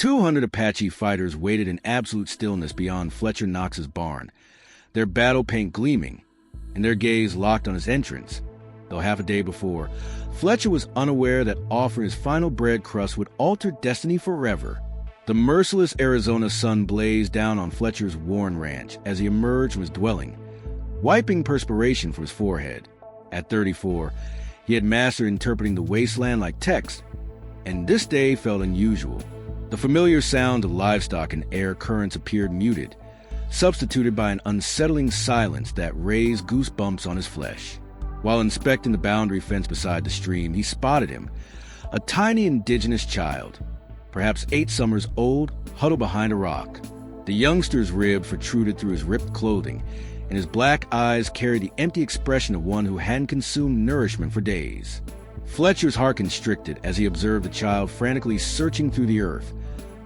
200 Apache fighters waited in absolute stillness beyond Fletcher Knox's barn, their battle paint gleaming, and their gaze locked on his entrance. Though half a day before, Fletcher was unaware that offering his final bread crust would alter destiny forever. The merciless Arizona sun blazed down on Fletcher's Warren Ranch as he emerged from his dwelling, wiping perspiration from his forehead. At 34, he had mastered interpreting the wasteland like text, and this day felt unusual. The familiar sound of livestock and air currents appeared muted, substituted by an unsettling silence that raised goosebumps on his flesh. While inspecting the boundary fence beside the stream, he spotted him, a tiny indigenous child, perhaps 8 summers old, huddled behind a rock. The youngster's ribs protruded through his ripped clothing, and his black eyes carried the empty expression of one who hadn't consumed nourishment for days. Fletcher's heart constricted as he observed the child frantically searching through the earth,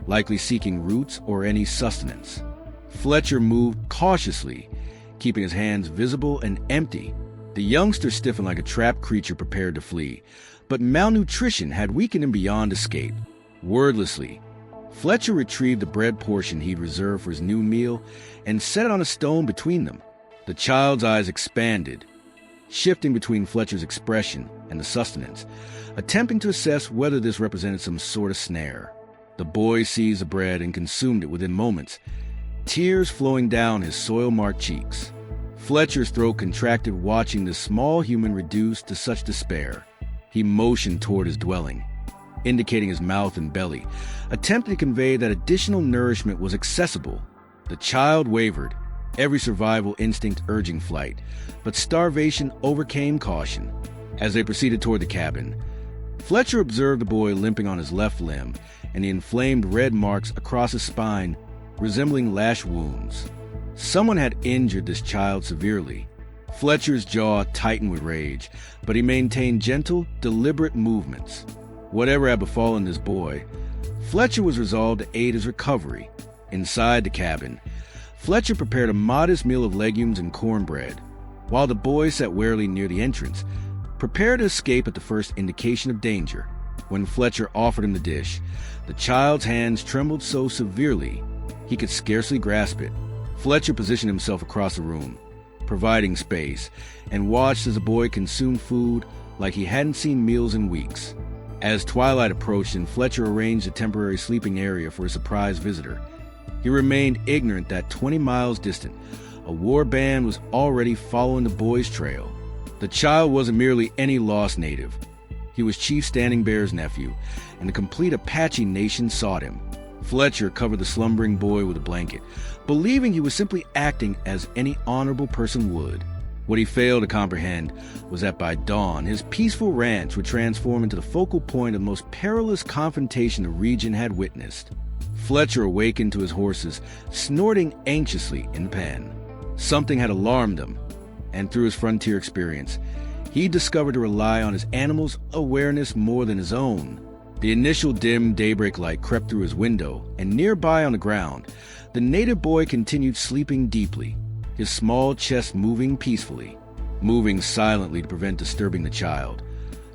likely seeking roots or any sustenance. Fletcher moved cautiously, keeping his hands visible and empty. The youngster stiffened like a trapped creature prepared to flee, but malnutrition had weakened him beyond escape. Wordlessly, Fletcher retrieved the bread portion he'd reserved for his noon meal and set it on a stone between them. The child's eyes expanded, shifting between Fletcher's expression and the sustenance, attempting to assess whether this represented some sort of snare. The boy seized the bread and consumed it within moments, tears flowing down his soil-marked cheeks. Fletcher's throat contracted watching the small human reduced to such despair. He motioned toward his dwelling, indicating his mouth and belly, attempting to convey that additional nourishment was accessible. The child wavered, every survival instinct urging flight, but starvation overcame caution. As they proceeded toward the cabin, Fletcher observed the boy limping on his left limb and the inflamed red marks across his spine resembling lash wounds. Someone had injured this child severely. Fletcher's jaw tightened with rage, but he maintained gentle, deliberate movements. Whatever had befallen this boy, Fletcher was resolved to aid his recovery. Inside the cabin, Fletcher prepared a modest meal of legumes and cornbread, while the boy sat warily near the entrance, prepared to escape at the first indication of danger. When Fletcher offered him the dish, the child's hands trembled so severely he could scarcely grasp it. Fletcher positioned himself across the room, providing space, and watched as the boy consumed food like he hadn't seen meals in weeks. As twilight approached and Fletcher arranged a temporary sleeping area for a surprise visitor, he remained ignorant that 20 miles distant, a war band was already following the boy's trail. The child wasn't merely any lost native. He was Chief Standing Bear's nephew, and the complete Apache nation sought him. Fletcher covered the slumbering boy with a blanket, believing he was simply acting as any honorable person would. What he failed to comprehend was that by dawn, his peaceful ranch would transform into the focal point of the most perilous confrontation the region had witnessed. Fletcher awakened to his horses, snorting anxiously in the pen. Something had alarmed him, and through his frontier experience, he discovered to rely on his animals' awareness more than his own. The initial dim daybreak light crept through his window, and nearby on the ground, the native boy continued sleeping deeply, his small chest moving peacefully, moving silently to prevent disturbing the child.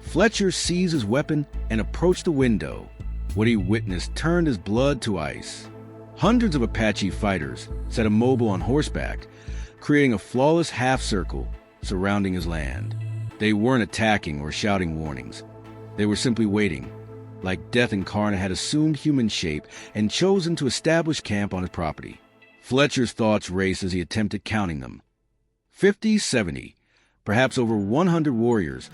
Fletcher seized his weapon and approached the window. What he witnessed turned his blood to ice. Hundreds of Apache fighters sat immobile on horseback, creating a flawless half-circle surrounding his land. They weren't attacking or shouting warnings. They were simply waiting, like death incarnate had assumed human shape and chosen to establish camp on his property. Fletcher's thoughts raced as he attempted counting them. 50, 70, perhaps over 100 warriors,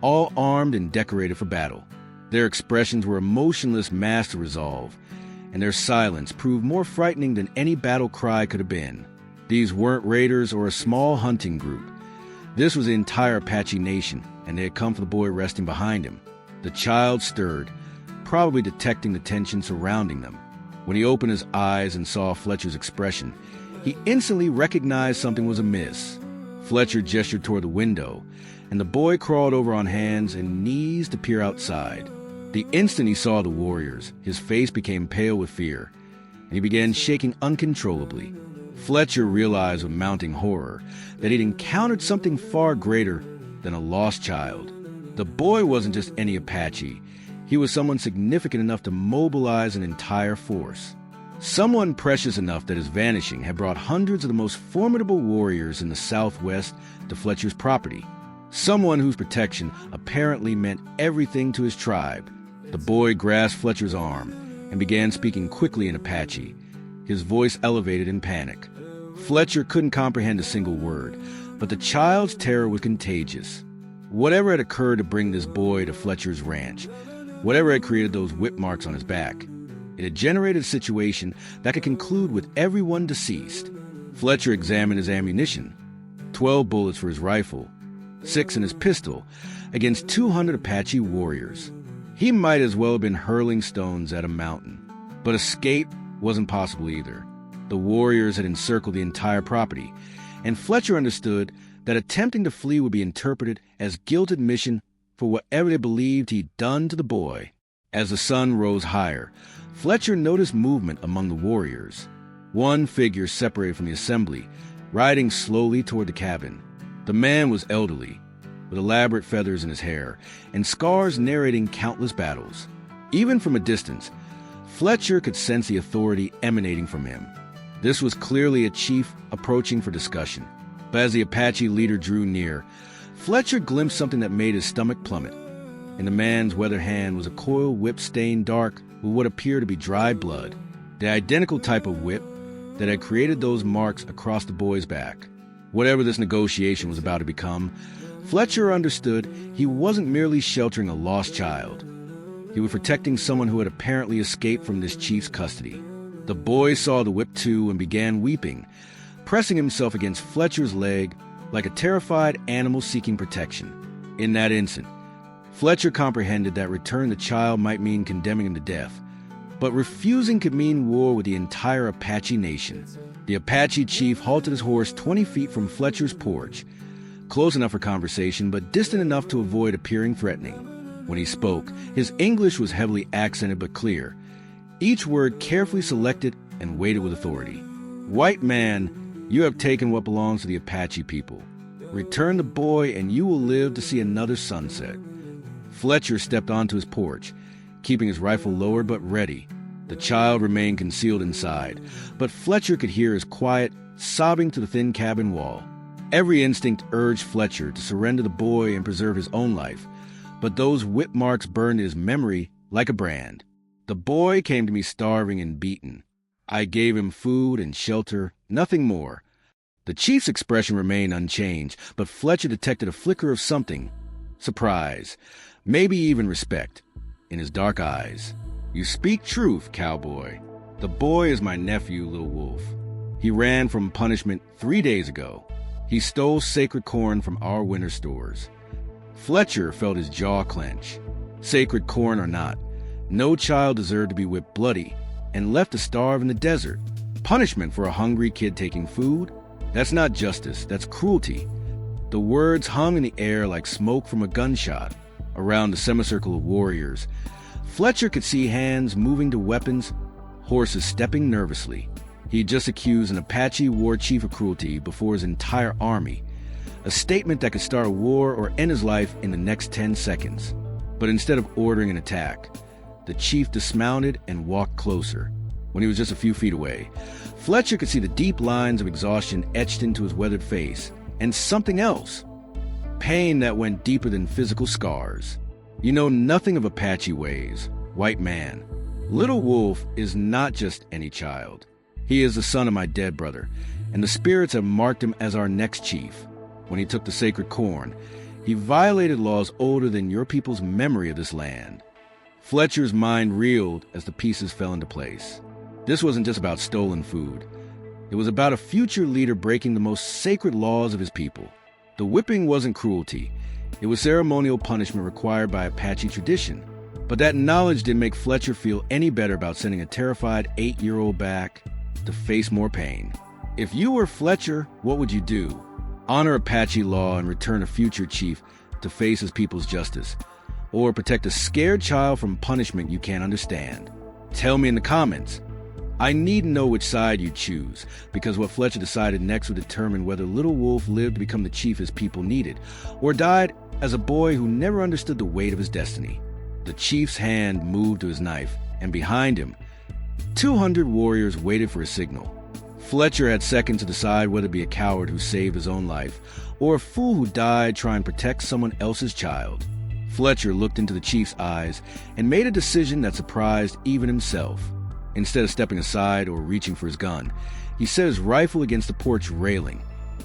all armed and decorated for battle. Their expressions were emotionless masks of resolve, and their silence proved more frightening than any battle cry could have been. These weren't raiders or a small hunting group. This was the entire Apache nation, and they had come for the boy resting behind him. The child stirred, probably detecting the tension surrounding them. When he opened his eyes and saw Fletcher's expression, he instantly recognized something was amiss. Fletcher gestured toward the window, and the boy crawled over on hands and knees to peer outside. The instant he saw the warriors, his face became pale with fear, and he began shaking uncontrollably. Fletcher realized with mounting horror that he'd encountered something far greater than a lost child. The boy wasn't just any Apache. He was someone significant enough to mobilize an entire force. Someone precious enough that his vanishing had brought hundreds of the most formidable warriors in the Southwest to Fletcher's property. Someone whose protection apparently meant everything to his tribe. The boy grasped Fletcher's arm and began speaking quickly in Apache, his voice elevated in panic. Fletcher couldn't comprehend a single word, but the child's terror was contagious. Whatever had occurred to bring this boy to Fletcher's ranch, whatever had created those whip marks on his back, it had generated a situation that could conclude with everyone deceased. Fletcher examined his ammunition. 12 bullets for his rifle, 6 in his pistol, against 200 Apache warriors. He might as well have been hurling stones at a mountain. But escape wasn't possible either. The warriors had encircled the entire property, and Fletcher understood that attempting to flee would be interpreted as guilt admission for whatever they believed he'd done to the boy. As the sun rose higher, Fletcher noticed movement among the warriors. One figure separated from the assembly, riding slowly toward the cabin. The man was elderly, with elaborate feathers in his hair and scars narrating countless battles. Even from a distance, Fletcher could sense the authority emanating from him. This was clearly a chief approaching for discussion. But as the Apache leader drew near, Fletcher glimpsed something that made his stomach plummet. In the man's weathered hand was a coiled whip stained dark with what appeared to be dried blood, the identical type of whip that had created those marks across the boy's back. Whatever this negotiation was about to become, Fletcher understood he wasn't merely sheltering a lost child. He was protecting someone who had apparently escaped from this chief's custody. The boy saw the whip too and began weeping, pressing himself against Fletcher's leg like a terrified animal seeking protection. In that instant, Fletcher comprehended that returning the child might mean condemning him to death, but refusing could mean war with the entire Apache nation. The Apache chief halted his horse 20 feet from Fletcher's porch, close enough for conversation but distant enough to avoid appearing threatening. When he spoke, his English was heavily accented but clear, each word carefully selected and weighted with authority. "White man, you have taken what belongs to the Apache people. Return the boy and you will live to see another sunset." Fletcher stepped onto his porch, keeping his rifle lowered but ready. The child remained concealed inside, but Fletcher could hear his quiet, sobbing to the thin cabin wall. Every instinct urged Fletcher to surrender the boy and preserve his own life, but those whip marks burned in his memory like a brand. "The boy came to me starving and beaten. I gave him food and shelter, nothing more." The chief's expression remained unchanged, but Fletcher detected a flicker of something. Surprise, maybe even respect, in his dark eyes. "You speak truth, Cowboy. The boy is my nephew, Little Wolf. He ran from punishment 3 days ago. He stole sacred corn from our winter stores." Fletcher felt his jaw clench. Sacred corn or not, no child deserved to be whipped bloody and left to starve in the desert. Punishment for a hungry kid taking food? That's not justice, that's cruelty. The words hung in the air like smoke from a gunshot. Around the semicircle of warriors, Fletcher could see hands moving to weapons, horses stepping nervously. He'd just accused an Apache war chief of cruelty before his entire army, a statement that could start a war or end his life in the next 10 seconds. But instead of ordering an attack, the chief dismounted and walked closer. When he was just a few feet away, Fletcher could see the deep lines of exhaustion etched into his weathered face, and something else. Pain that went deeper than physical scars. "You know nothing of Apache ways, white man. Little Wolf is not just any child. He is the son of my dead brother, and the spirits have marked him as our next chief. When he took the sacred corn, he violated laws older than your people's memory of this land." Fletcher's mind reeled as the pieces fell into place. This wasn't just about stolen food. It was about a future leader breaking the most sacred laws of his people. The whipping wasn't cruelty. It was ceremonial punishment required by Apache tradition. But that knowledge didn't make Fletcher feel any better about sending a terrified 8-year-old back to face more pain. If you were Fletcher, what would you do? Honor Apache law and return a future chief to face his people's justice? Or protect a scared child from punishment you can't understand? Tell me in the comments. I need to know which side you choose, because what Fletcher decided next would determine whether Little Wolf lived to become the chief his people needed, or died as a boy who never understood the weight of his destiny. The chief's hand moved to his knife, and behind him, 200 warriors waited for a signal. Fletcher had seconds to decide whether to be a coward who saved his own life, or a fool who died trying to protect someone else's child. Fletcher looked into the chief's eyes and made a decision that surprised even himself. Instead of stepping aside or reaching for his gun, he set his rifle against the porch railing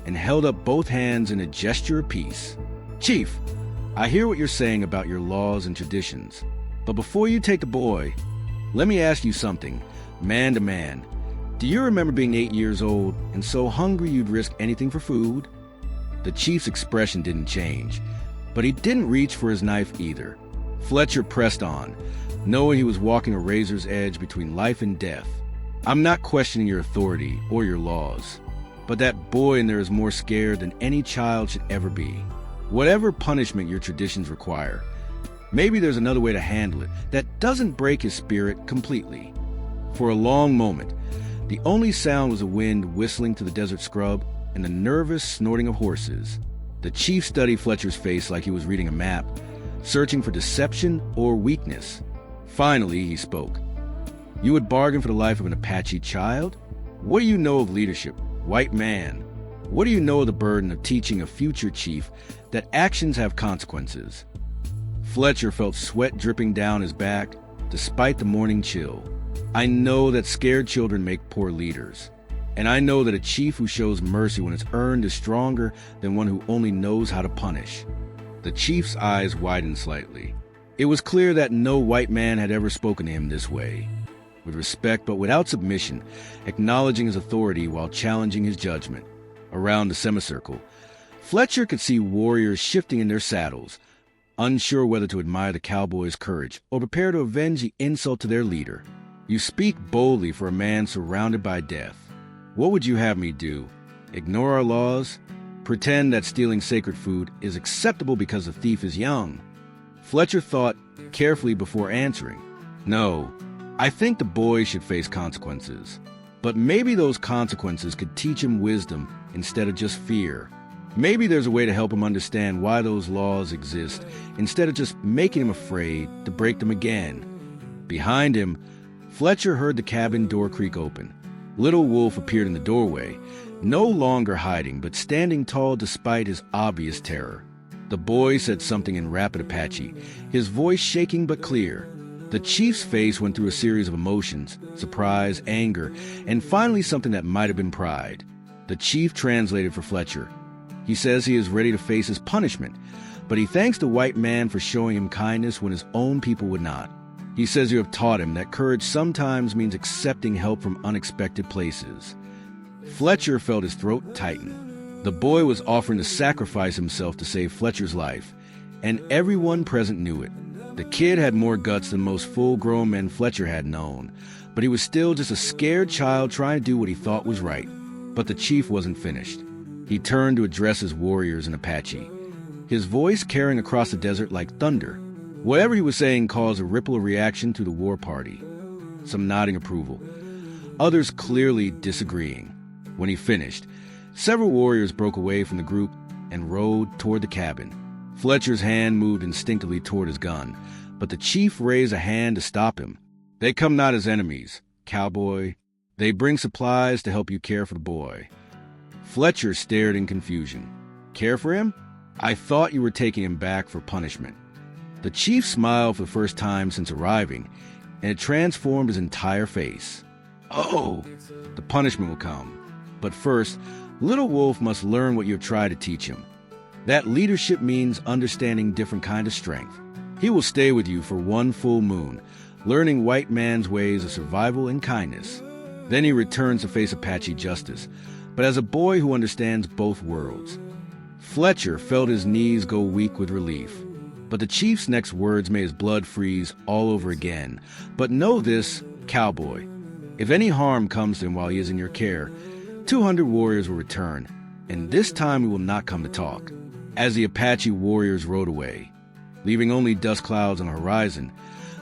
and held up both hands in a gesture of peace. "Chief, I hear what you're saying about your laws and traditions, but before you take the boy, let me ask you something, man to man. Do you remember being 8 years old and so hungry you'd risk anything for food?" The chief's expression didn't change, but he didn't reach for his knife either. Fletcher pressed on, knowing he was walking a razor's edge between life and death. "I'm not questioning your authority or your laws, but that boy in there is more scared than any child should ever be. Whatever punishment your traditions require, maybe there's another way to handle it that doesn't break his spirit completely." For a long moment, the only sound was the wind whistling through the desert scrub and the nervous snorting of horses. The chief studied Fletcher's face like he was reading a map, searching for deception or weakness. Finally, he spoke. "You would bargain for the life of an Apache child? What do you know of leadership, white man? What do you know of the burden of teaching a future chief that actions have consequences?" Fletcher felt sweat dripping down his back, despite the morning chill. "I know that scared children make poor leaders. And I know that a chief who shows mercy when it's earned is stronger than one who only knows how to punish." The chief's eyes widened slightly. It was clear that no white man had ever spoken to him this way. With respect but without submission, acknowledging his authority while challenging his judgment. Around the semicircle, Fletcher could see warriors shifting in their saddles, unsure whether to admire the cowboy's courage or prepare to avenge the insult to their leader. "You speak boldly for a man surrounded by death. What would you have me do? Ignore our laws? Pretend that stealing sacred food is acceptable because the thief is young?" Fletcher thought carefully before answering. "No, I think the boy should face consequences. But maybe those consequences could teach him wisdom instead of just fear. Maybe there's a way to help him understand why those laws exist instead of just making him afraid to break them again." Behind him, Fletcher heard the cabin door creak open. Little Wolf appeared in the doorway, no longer hiding, but standing tall despite his obvious terror. The boy said something in rapid Apache, his voice shaking but clear. The chief's face went through a series of emotions, surprise, anger, and finally something that might have been pride. The chief translated for Fletcher. He says he is ready to face his punishment, but he thanks the white man for showing him kindness when his own people would not. He says you have taught him that courage sometimes means accepting help from unexpected places. Fletcher felt his throat tighten. The boy was offering to sacrifice himself to save Fletcher's life, and everyone present knew it. The kid had more guts than most full-grown men Fletcher had known, but he was still just a scared child trying to do what he thought was right. But the chief wasn't finished. He turned to address his warriors in Apache, his voice carrying across the desert like thunder. Whatever he was saying caused a ripple of reaction through the war party. Some nodding approval, others clearly disagreeing. When he finished, several warriors broke away from the group and rode toward the cabin. Fletcher's hand moved instinctively toward his gun, but the chief raised a hand to stop him. "They come not as enemies, Cowboy. They bring supplies to help you care for the boy." Fletcher stared in confusion. "Care for him? I thought you were taking him back for punishment." The chief smiled for the first time since arriving, and it transformed his entire face. "Oh, the punishment will come. But first, Little Wolf must learn what you have tried to teach him. That leadership means understanding different kind of strength. He will stay with you for one full moon, learning white man's ways of survival and kindness. Then he returns to face Apache justice, but as a boy who understands both worlds." Fletcher felt his knees go weak with relief. But the chief's next words made his blood freeze all over again. "But know this, Cowboy. If any harm comes to him while he is in your care, 200 warriors will return, and this time we will not come to talk." As the Apache warriors rode away, leaving only dust clouds on the horizon,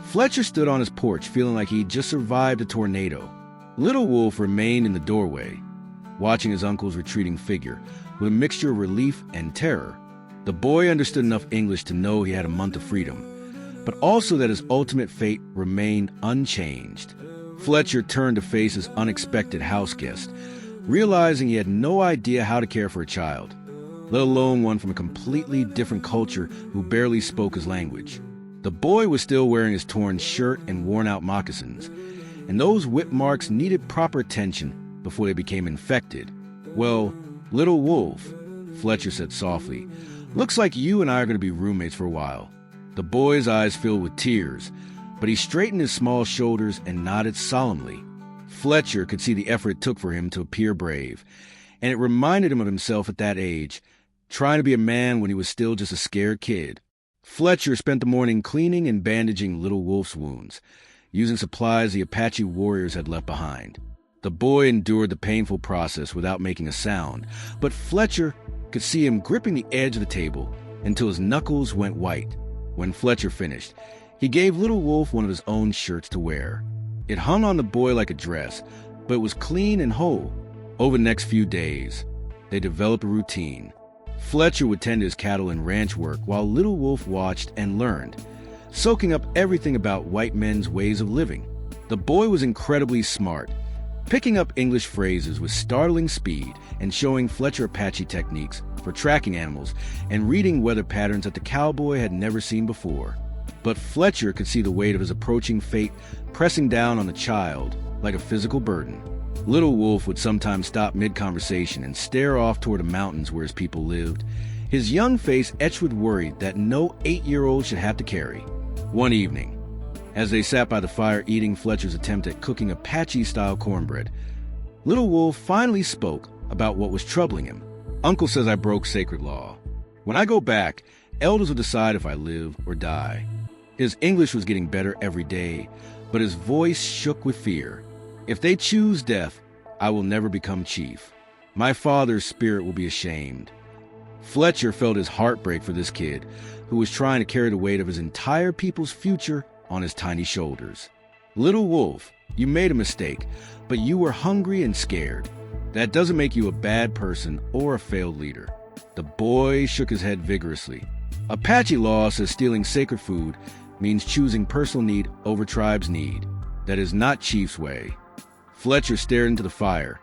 Fletcher stood on his porch feeling like he'd just survived a tornado. Little Wolf remained in the doorway, watching his uncle's retreating figure with a mixture of relief and terror. The boy understood enough English to know he had a month of freedom, but also that his ultimate fate remained unchanged. Fletcher turned to face his unexpected house guest, realizing he had no idea how to care for a child, let alone one from a completely different culture who barely spoke his language. The boy was still wearing his torn shirt and worn-out moccasins, and those whip marks needed proper attention before they became infected. "Well, little wolf," Fletcher said softly, "looks like you and I are going to be roommates for a while." The boy's eyes filled with tears, but he straightened his small shoulders and nodded solemnly. Fletcher could see the effort it took for him to appear brave, and it reminded him of himself at that age, trying to be a man when he was still just a scared kid. Fletcher spent the morning cleaning and bandaging Little Wolf's wounds, using supplies the Apache warriors had left behind. The boy endured the painful process without making a sound, but Fletcher could see him gripping the edge of the table until his knuckles went white. When Fletcher finished, he gave Little Wolf one of his own shirts to wear. It hung on the boy like a dress, but it was clean and whole. Over the next few days, they developed a routine. Fletcher would tend to his cattle and ranch work while Little Wolf watched and learned, soaking up everything about white men's ways of living. The boy was incredibly smart, picking up English phrases with startling speed and showing Fletcher Apache techniques for tracking animals and reading weather patterns that the cowboy had never seen before. But Fletcher could see the weight of his approaching fate pressing down on the child like a physical burden. Little Wolf would sometimes stop mid-conversation and stare off toward the mountains where his people lived, his young face etched with worry that no 8-year-old should have to carry. One evening, as they sat by the fire eating Fletcher's attempt at cooking Apache-style cornbread, Little Wolf finally spoke about what was troubling him. "Uncle says I broke sacred law. When I go back, elders will decide if I live or die." His English was getting better every day, but his voice shook with fear. "If they choose death, I will never become chief. My father's spirit will be ashamed." Fletcher felt his heart break for this kid, who was trying to carry the weight of his entire people's future on his tiny shoulders. "Little Wolf, you made a mistake, but you were hungry and scared. That doesn't make you a bad person or a failed leader." The boy shook his head vigorously. "Apache law says stealing sacred food means choosing personal need over tribe's need. That is not chief's way." Fletcher stared into the fire,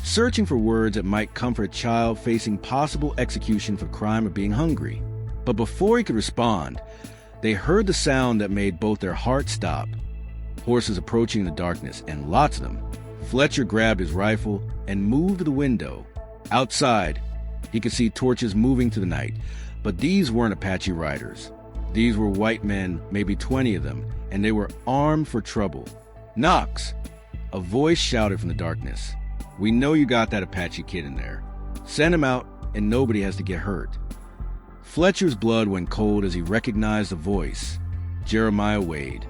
searching for words that might comfort a child facing possible execution for the crime of being hungry. But before he could respond, they heard the sound that made both their hearts stop. Horses approaching in the darkness, and lots of them. Fletcher grabbed his rifle and moved to the window. Outside, he could see torches moving through the night, but these weren't Apache riders. These were white men, maybe 20 of them, and they were armed for trouble. "Knox!" A voice shouted from the darkness. "We know you got that Apache kid in there. Send him out, and nobody has to get hurt." Fletcher's blood went cold as he recognized the voice. Jeremiah Wade,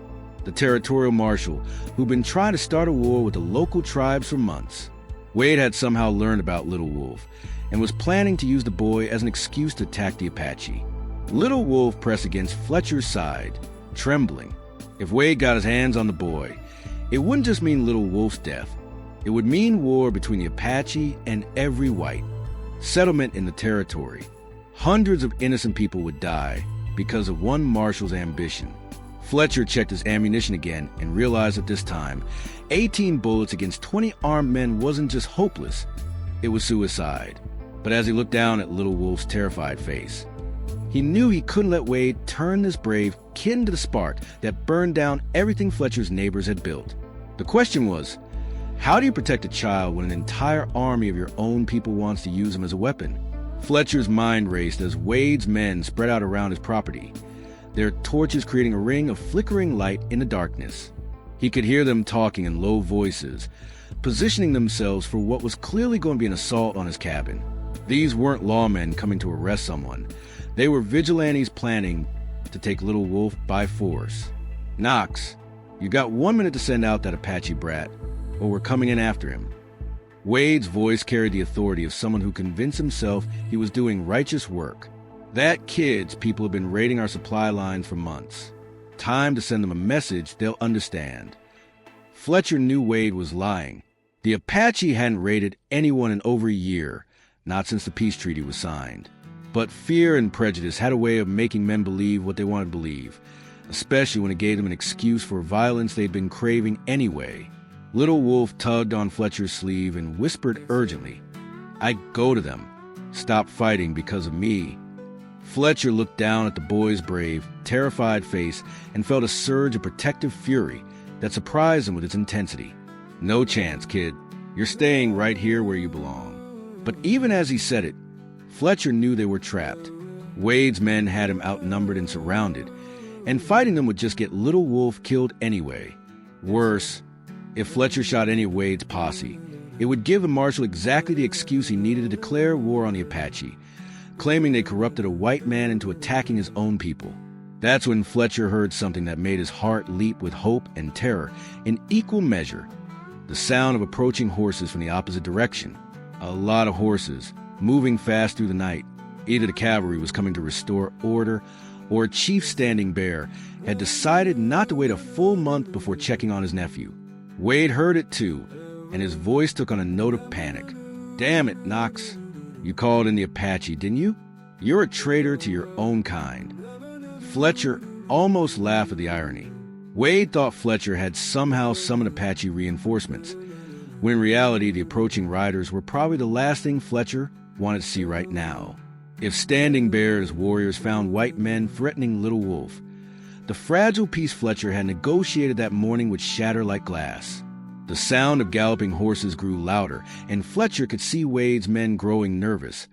the territorial marshal who'd been trying to start a war with the local tribes for months. Wade had somehow learned about Little Wolf and was planning to use the boy as an excuse to attack the Apache. Little Wolf pressed against Fletcher's side, trembling. If Wade got his hands on the boy, it wouldn't just mean Little Wolf's death. It would mean war between the Apache and every white. Settlement in the territory. Hundreds of innocent people would die because of one marshal's ambition. Fletcher checked his ammunition again and realized at this time, 18 bullets against 20 armed men wasn't just hopeless, it was suicide. But as he looked down at Little Wolf's terrified face, he knew he couldn't let Wade turn this brave kid into the spark that burned down everything Fletcher's neighbors had built. The question was, how do you protect a child when an entire army of your own people wants to use him as a weapon? Fletcher's mind raced as Wade's men spread out around his property, their torches creating a ring of flickering light in the darkness. He could hear them talking in low voices, positioning themselves for what was clearly going to be an assault on his cabin. These weren't lawmen coming to arrest someone. They were vigilantes planning to take Little Wolf by force. "Knox, you got 1 minute to send out that Apache brat, or we're coming in after him." Wade's voice carried the authority of someone who convinced himself he was doing righteous work. "That kid's people have been raiding our supply lines for months. Time to send them a message they'll understand." Fletcher knew Wade was lying. The Apache hadn't raided anyone in over a year, not since the peace treaty was signed. But fear and prejudice had a way of making men believe what they wanted to believe. especially when it gave them an excuse for violence they'd been craving anyway. Little Wolf tugged on Fletcher's sleeve and whispered urgently, "I'd go to them. Stop fighting because of me." Fletcher looked down at the boy's brave, terrified face and felt a surge of protective fury that surprised him with its intensity. "No chance, kid. You're staying right here where you belong." But even as he said it, Fletcher knew they were trapped. Wade's men had him outnumbered and surrounded, and fighting them would just get Little Wolf killed anyway. Worse, if Fletcher shot any of Wade's posse, it would give the marshal exactly the excuse he needed to declare war on the Apache, claiming they corrupted a white man into attacking his own people. That's when Fletcher heard something that made his heart leap with hope and terror in equal measure. The sound of approaching horses from the opposite direction. A lot of horses, moving fast through the night. Either the cavalry was coming to restore order, or Chief Standing Bear had decided not to wait a full month before checking on his nephew. Wade heard it too, and his voice took on a note of panic. "Damn it, Knox. You called in the Apache, didn't you? You're a traitor to your own kind." Fletcher almost laughed at the irony. Wade thought Fletcher had somehow summoned Apache reinforcements, when in reality the approaching riders were probably the last thing Fletcher wanted to see right now. If Standing Bear's warriors found white men threatening Little Wolf, the fragile peace Fletcher had negotiated that morning would shatter like glass. The sound of galloping horses grew louder, and Fletcher could see Wade's men growing nervous,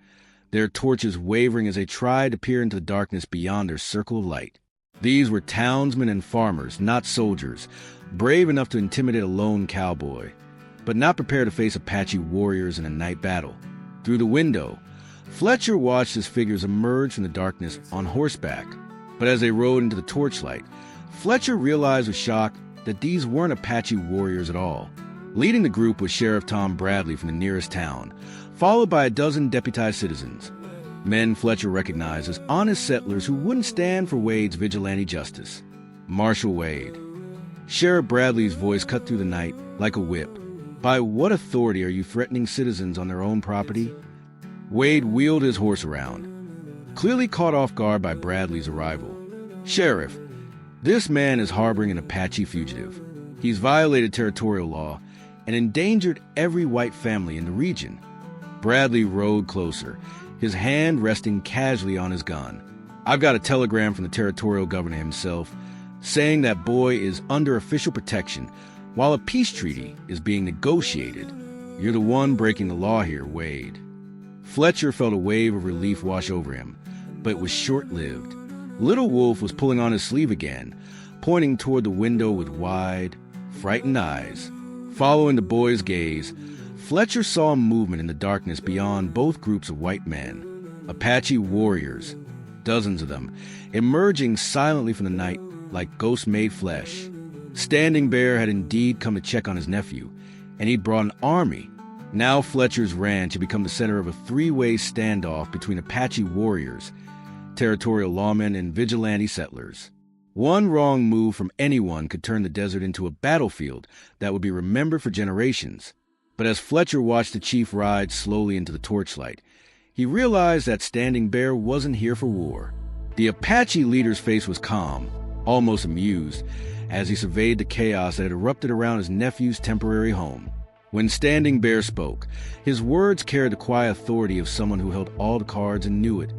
their torches wavering as they tried to peer into the darkness beyond their circle of light. These were townsmen and farmers, not soldiers, brave enough to intimidate a lone cowboy, but not prepared to face Apache warriors in a night battle. Through the window, Fletcher watched his figures emerge from the darkness on horseback. But as they rode into the torchlight, Fletcher realized with shock that these weren't Apache warriors at all. Leading the group was Sheriff Tom Bradley from the nearest town, followed by a dozen deputized citizens. Men Fletcher recognized as honest settlers who wouldn't stand for Wade's vigilante justice. Marshal Wade. Sheriff Bradley's voice cut through the night like a whip. "By what authority are you threatening citizens on their own property?" Wade wheeled his horse around, clearly caught off guard by Bradley's arrival. "Sheriff, this man is harboring an Apache fugitive. He's violated territorial law and endangered every white family in the region." Bradley rode closer, his hand resting casually on his gun. "I've got a telegram from the territorial governor himself saying that boy is under official protection while a peace treaty is being negotiated. You're the one breaking the law here, Wade." Fletcher felt a wave of relief wash over him, but it was short-lived. Little Wolf was pulling on his sleeve again, pointing toward the window with wide, frightened eyes. Following the boy's gaze, Fletcher saw movement in the darkness beyond both groups of white men. Apache warriors, dozens of them, emerging silently from the night like ghosts made flesh. Standing Bear had indeed come to check on his nephew, and he'd brought an army. Now Fletcher's ranch had become the center of a three-way standoff between Apache warriors, territorial lawmen, and vigilante settlers. One wrong move from anyone could turn the desert into a battlefield that would be remembered for generations. But as Fletcher watched the chief ride slowly into the torchlight, he realized that Standing Bear wasn't here for war. The Apache leader's face was calm, almost amused, as he surveyed the chaos that had erupted around his nephew's temporary home. When Standing Bear spoke, his words carried the quiet authority of someone who held all the cards and knew it.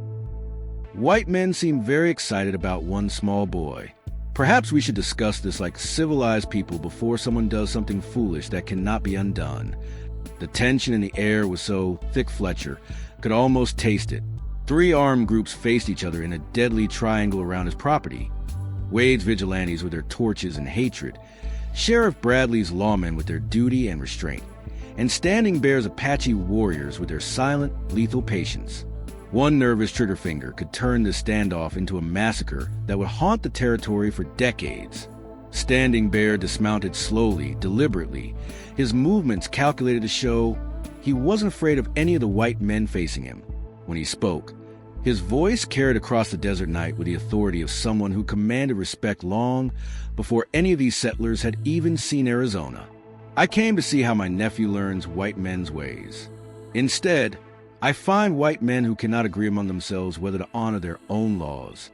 "White men seem very excited about one small boy. Perhaps we should discuss this like civilized people before someone does something foolish that cannot be undone." The tension in the air was so thick Fletcher could almost taste it. Three armed groups faced each other in a deadly triangle around his property. Wade's vigilantes with their torches and hatred, Sheriff Bradley's lawmen with their duty and restraint, and Standing Bear's Apache warriors with their silent, lethal patience. One nervous trigger finger could turn this standoff into a massacre that would haunt the territory for decades. Standing Bear dismounted slowly, deliberately, his movements calculated to show he wasn't afraid of any of the white men facing him. When he spoke, his voice carried across the desert night with the authority of someone who commanded respect long before any of these settlers had even seen Arizona. "I came to see how my nephew learns white men's ways. Instead, I find white men who cannot agree among themselves whether to honor their own laws.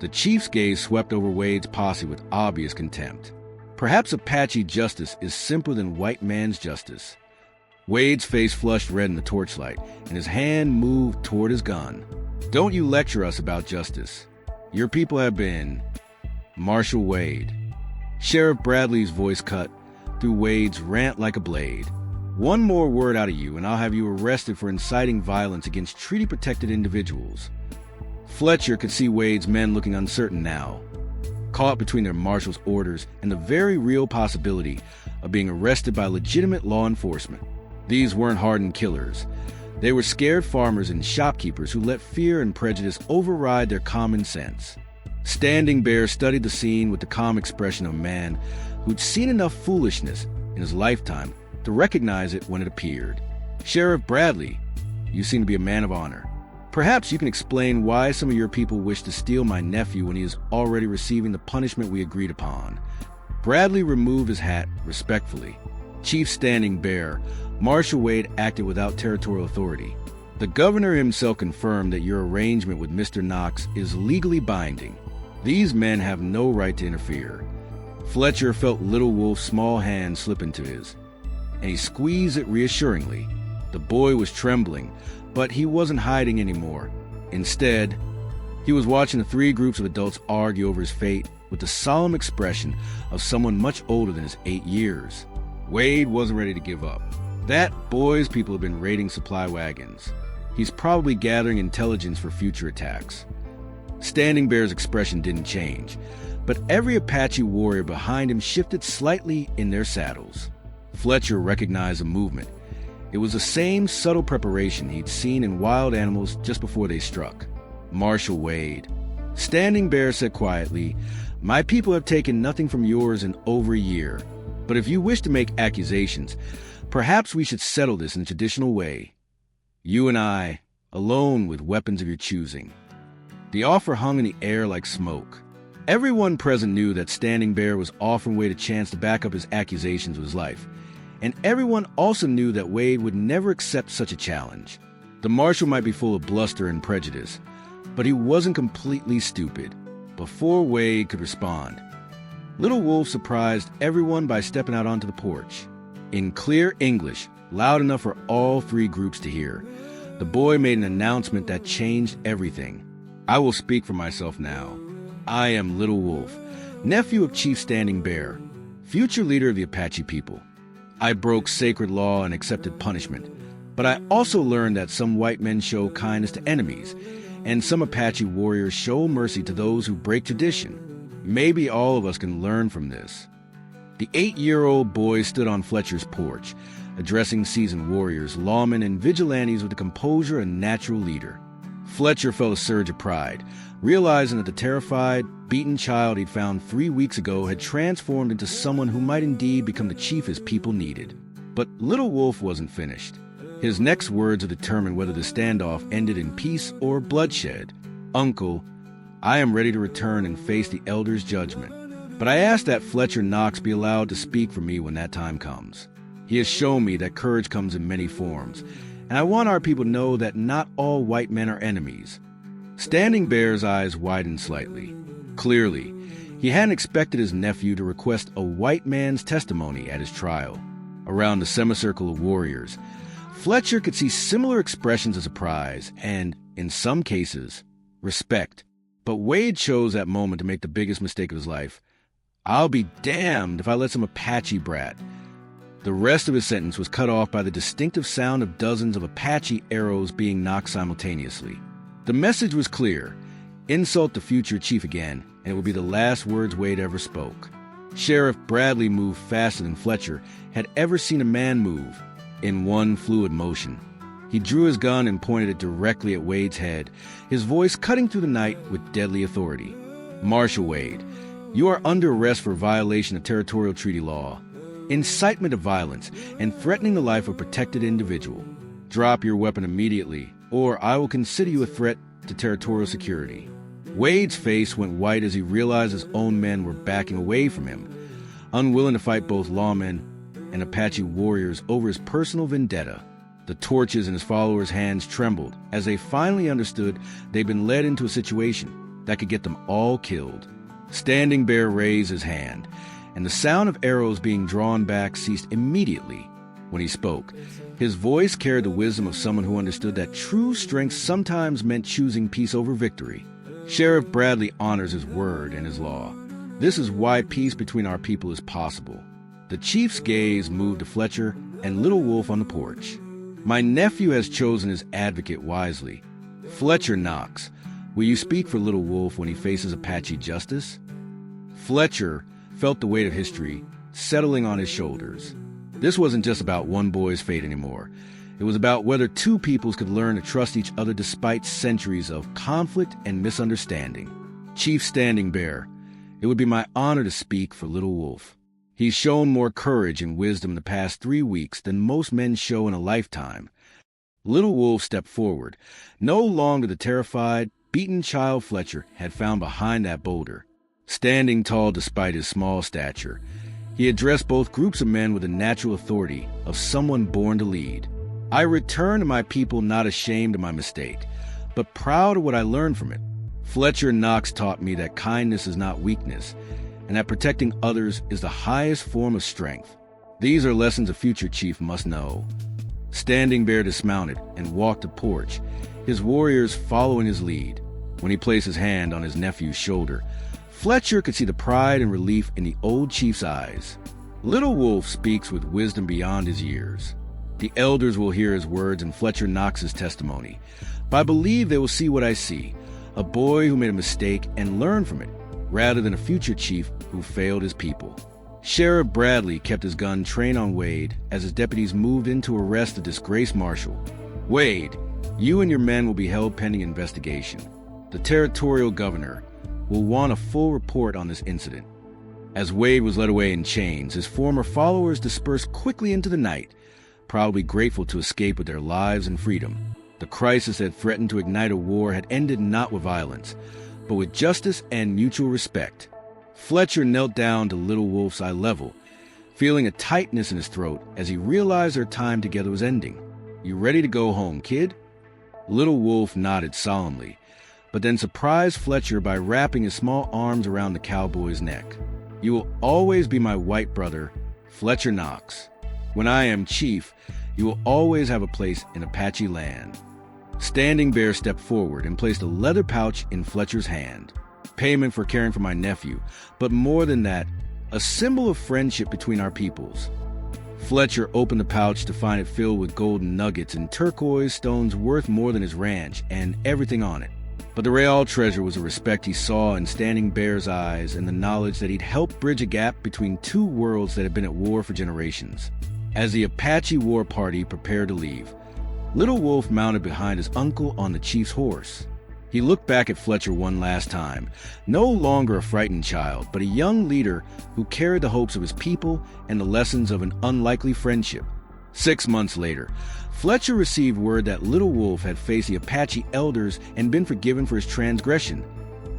The chief's gaze swept over Wade's posse with obvious contempt. Perhaps Apache justice is simpler than white man's justice. Wade's face flushed red in the torchlight, and his hand moved toward his gun. Don't you lecture us about justice. Your people have been... Marshal Wade. Sheriff Bradley's voice cut through Wade's rant like a blade. One more word out of you, and I'll have you arrested for inciting violence against treaty-protected individuals. Fletcher could see Wade's men looking uncertain now, caught between their marshal's orders and the very real possibility of being arrested by legitimate law enforcement. These weren't hardened killers. They were scared farmers and shopkeepers who let fear and prejudice override their common sense. Standing Bear studied the scene with the calm expression of a man who'd seen enough foolishness in his lifetime to recognize it when it appeared. Sheriff Bradley, you seem to be a man of honor. Perhaps you can explain why some of your people wish to steal my nephew when he is already receiving the punishment we agreed upon. Bradley removed his hat respectfully. Chief Standing Bear, Marshal Wade acted without territorial authority. The governor himself confirmed that your arrangement with Mr. Knox is legally binding. These men have no right to interfere. Fletcher felt Little Wolf's small hand slip into his, and he squeezed it reassuringly. The boy was trembling, but he wasn't hiding anymore. Instead, he was watching the three groups of adults argue over his fate with the solemn expression of someone much older than his 8 years. Wade wasn't ready to give up. That boy's people have been raiding supply wagons. He's probably gathering intelligence for future attacks. Standing Bear's expression didn't change, but every Apache warrior behind him shifted slightly in their saddles. Fletcher recognized a movement. It was the same subtle preparation he'd seen in wild animals just before they struck. Marshal Wade. Standing Bear said quietly, "My people have taken nothing from yours in over a year, but if you wish to make accusations, perhaps we should settle this in a traditional way. You and I, alone with weapons of your choosing." The offer hung in the air like smoke. Everyone present knew that Standing Bear was offering Wade a chance to back up his accusations with his life, and everyone also knew that Wade would never accept such a challenge. The marshal might be full of bluster and prejudice, but he wasn't completely stupid. Before Wade could respond, Little Wolf surprised everyone by stepping out onto the porch. In clear English, loud enough for all three groups to hear, the boy made an announcement that changed everything. "I will speak for myself now. I am Little Wolf, nephew of Chief Standing Bear, future leader of the Apache people. I broke sacred law and accepted punishment, but I also learned that some white men show kindness to enemies, and some Apache warriors show mercy to those who break tradition. Maybe all of us can learn from this." The 8-year-old boy stood on Fletcher's porch, addressing seasoned warriors, lawmen, and vigilantes with the composure of a natural leader. Fletcher felt a surge of pride, realizing that the terrified, beaten child he'd found 3 weeks ago had transformed into someone who might indeed become the chief his people needed. But Little Wolf wasn't finished. His next words would determine whether the standoff ended in peace or bloodshed. "Uncle, I am ready to return and face the elders' judgment, but I ask that Fletcher Knox be allowed to speak for me when that time comes. He has shown me that courage comes in many forms, and I want our people to know that not all white men are enemies." Standing Bear's eyes widened slightly. Clearly, he hadn't expected his nephew to request a white man's testimony at his trial. Around the semicircle of warriors, Fletcher could see similar expressions of surprise and, in some cases, respect. But Wade chose that moment to make the biggest mistake of his life. "I'll be damned if I let some Apache brat." The rest of his sentence was cut off by the distinctive sound of dozens of Apache arrows being knocked simultaneously. The message was clear. Insult the future chief again, and it would be the last words Wade ever spoke. Sheriff Bradley moved faster than Fletcher had ever seen a man move, in one fluid motion. He drew his gun and pointed it directly at Wade's head, his voice cutting through the night with deadly authority. "Marshal Wade, you are under arrest for violation of territorial treaty law, incitement of violence, and threatening the life of a protected individual. Drop your weapon immediately, or I will consider you a threat to territorial security." Wade's face went white as he realized his own men were backing away from him, unwilling to fight both lawmen and Apache warriors over his personal vendetta. The torches in his followers' hands trembled as they finally understood they'd been led into a situation that could get them all killed. Standing Bear raised his hand, and the sound of arrows being drawn back ceased immediately when he spoke. His voice carried the wisdom of someone who understood that true strength sometimes meant choosing peace over victory. Sheriff Bradley honors his word and his law. This is why peace between our people is possible. The chief's gaze moved to Fletcher and Little Wolf on the porch. My nephew has chosen his advocate wisely. Fletcher Knox, will you speak for Little Wolf when he faces Apache justice? Fletcher felt the weight of history settling on his shoulders. This wasn't just about one boy's fate anymore. It was about whether two peoples could learn to trust each other despite centuries of conflict and misunderstanding. Chief Standing Bear, it would be my honor to speak for Little Wolf. He's shown more courage and wisdom in the past 3 weeks than most men show in a lifetime. Little Wolf stepped forward. No longer the terrified, beaten child Fletcher had found behind that boulder. Standing tall despite his small stature, he addressed both groups of men with the natural authority of someone born to lead. I return to my people not ashamed of my mistake, but proud of what I learned from it. Fletcher Knox taught me that kindness is not weakness, and that protecting others is the highest form of strength. These are lessons a future chief must know. Standing Bear dismounted and walked the porch, his warriors following his lead. When he placed his hand on his nephew's shoulder, Fletcher could see the pride and relief in the old chief's eyes. Little Wolf speaks with wisdom beyond his years. The elders will hear his words and Fletcher Knox's testimony, but I believe they will see what I see, a boy who made a mistake and learned from it, rather than a future chief who failed his people. Sheriff Bradley kept his gun trained on Wade as his deputies moved in to arrest the disgraced marshal. Wade, you and your men will be held pending investigation. The territorial governor will want a full report on this incident. As Wade was led away in chains, his former followers dispersed quickly into the night, probably grateful to escape with their lives and freedom. The crisis that threatened to ignite a war had ended not with violence, but with justice and mutual respect. Fletcher knelt down to Little Wolf's eye level, feeling a tightness in his throat as he realized their time together was ending. You ready to go home, kid? Little Wolf nodded solemnly, but then surprised Fletcher by wrapping his small arms around the cowboy's neck. You will always be my white brother, Fletcher Knox. When I am chief, you will always have a place in Apache land. Standing Bear stepped forward and placed a leather pouch in Fletcher's hand. Payment for caring for my nephew, but more than that, a symbol of friendship between our peoples. Fletcher opened the pouch to find it filled with golden nuggets and turquoise stones worth more than his ranch and everything on it. But the real treasure was the respect he saw in Standing Bear's eyes and the knowledge that he'd helped bridge a gap between two worlds that had been at war for generations. As the Apache war party prepared to leave, Little Wolf mounted behind his uncle on the chief's horse. He looked back at Fletcher one last time, no longer a frightened child, but a young leader who carried the hopes of his people and the lessons of an unlikely friendship. 6 months later, Fletcher received word that Little Wolf had faced the Apache elders and been forgiven for his transgression,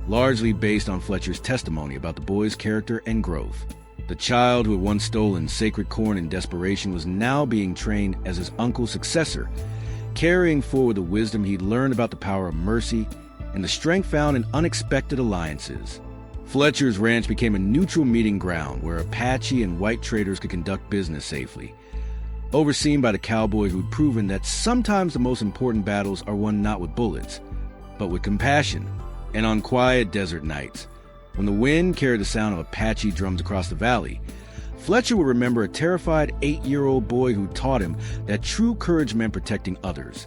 largely based on Fletcher's testimony about the boy's character and growth. The child who had once stolen sacred corn in desperation was now being trained as his uncle's successor, carrying forward the wisdom he'd learned about the power of mercy and the strength found in unexpected alliances. Fletcher's ranch became a neutral meeting ground where Apache and white traders could conduct business safely, overseen by the cowboy who'd proven that sometimes the most important battles are won not with bullets, but with compassion. And on quiet desert nights, when the wind carried the sound of Apache drums across the valley, Fletcher would remember a terrified 8-year-old boy who taught him that true courage meant protecting others,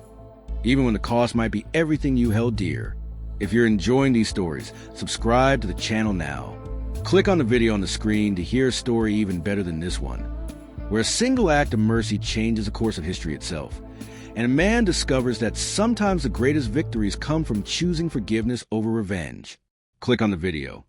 even when the cost might be everything you held dear. If you're enjoying these stories, subscribe to the channel now. Click on the video on the screen to hear a story even better than this one, where a single act of mercy changes the course of history itself, and a man discovers that sometimes the greatest victories come from choosing forgiveness over revenge. Click on the video.